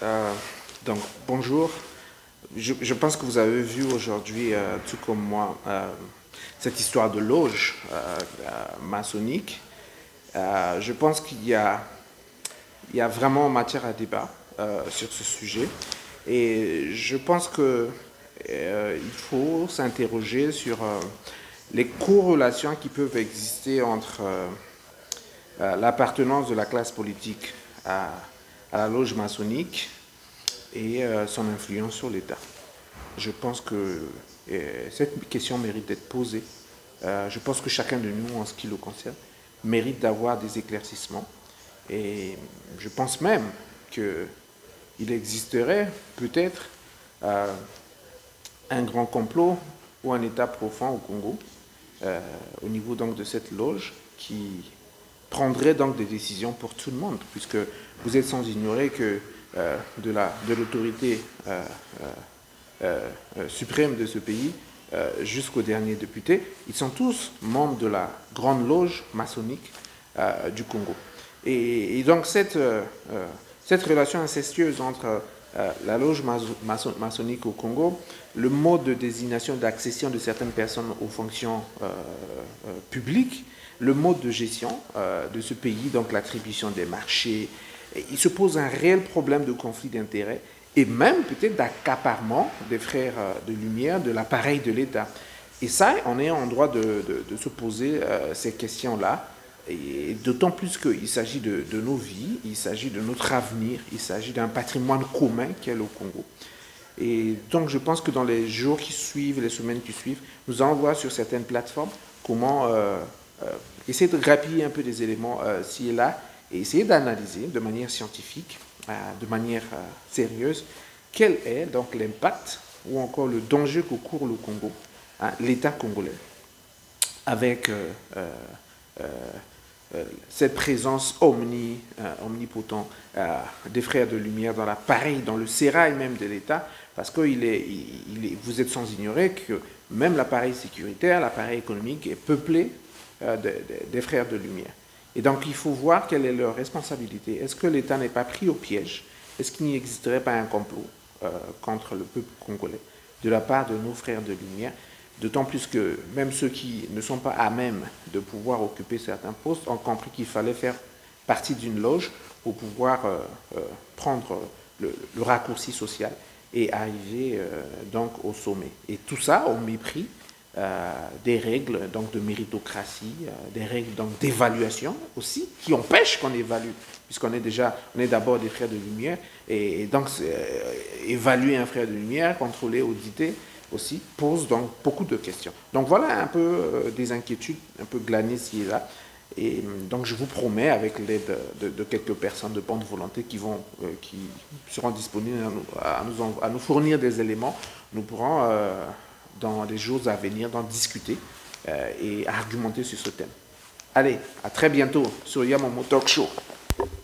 Euh, donc, bonjour. Je pense que vous avez vu aujourd'hui, tout comme moi, cette histoire de loge maçonnique. Je pense qu'il y a vraiment matière à débat sur ce sujet. Et je pense que il faut s'interroger sur les corrélations qui peuvent exister entre l'appartenance de la classe politique à la loge maçonnique et son influence sur l'État. Je pense que cette question mérite d'être posée. Je pense que chacun de nous, en ce qui le concerne, mérite d'avoir des éclaircissements. Et je pense même qu'il existerait peut-être un grand complot ou un État profond au Congo, au niveau donc de cette loge, qui prendrait donc des décisions pour tout le monde, puisque vous êtes sans ignorer que de l'autorité suprême de ce pays jusqu'au dernier député, ils sont tous membres de la grande loge maçonnique du Congo. Et donc cette relation incestueuse entre la loge maçonnique au Congo, le mode de désignation d'accession de certaines personnes aux fonctions publiques, le mode de gestion de ce pays, donc l'attribution des marchés, il se pose un réel problème de conflit d'intérêts et même peut-être d'accaparement des frères de lumière de l'appareil de l'État. Et ça, on est en droit de se poser ces questions-là, et d'autant plus qu'il s'agit de nos vies, il s'agit de notre avenir, il s'agit d'un patrimoine commun qu'est le Congo. Et donc je pense que dans les jours qui suivent, les semaines qui suivent, nous allons voir sur certaines plateformes comment essayer de grappiller un peu des éléments ci et là, et essayer d'analyser de manière scientifique, de manière sérieuse, quel est donc l'impact ou encore le danger que court le Congo, l'État congolais, avec cette présence omnipotente des frères de lumière dans l'appareil, dans le sérail même de l'État, parce que vous êtes sans ignorer que même l'appareil sécuritaire, l'appareil économique est peuplé des frères de lumière. Et donc il faut voir quelle est leur responsabilité. Est-ce que l'État n'est pas pris au piège? Est-ce qu'il n'y existerait pas un complot contre le peuple congolais de la part de nos frères de lumière? D'autant plus que même ceux qui ne sont pas à même de pouvoir occuper certains postes ont compris qu'il fallait faire partie d'une loge pour pouvoir prendre le raccourci social et arriver donc au sommet. Et tout ça au mépris des règles donc de méritocratie, des règles donc d'évaluation aussi, qui empêchent qu'on évalue, puisqu'on est d'abord des frères de lumière, et donc évaluer un frère de lumière, contrôler, auditer, aussi, pose donc beaucoup de questions. Donc voilà un peu des inquiétudes, un peu glanées ci et là. Et donc je vous promets, avec l'aide de quelques personnes de bonne volonté qui seront disponibles à nous fournir des éléments, nous pourrons, dans les jours à venir, d'en discuter et argumenter sur ce thème. Allez, à très bientôt sur Yamomo Talk Show.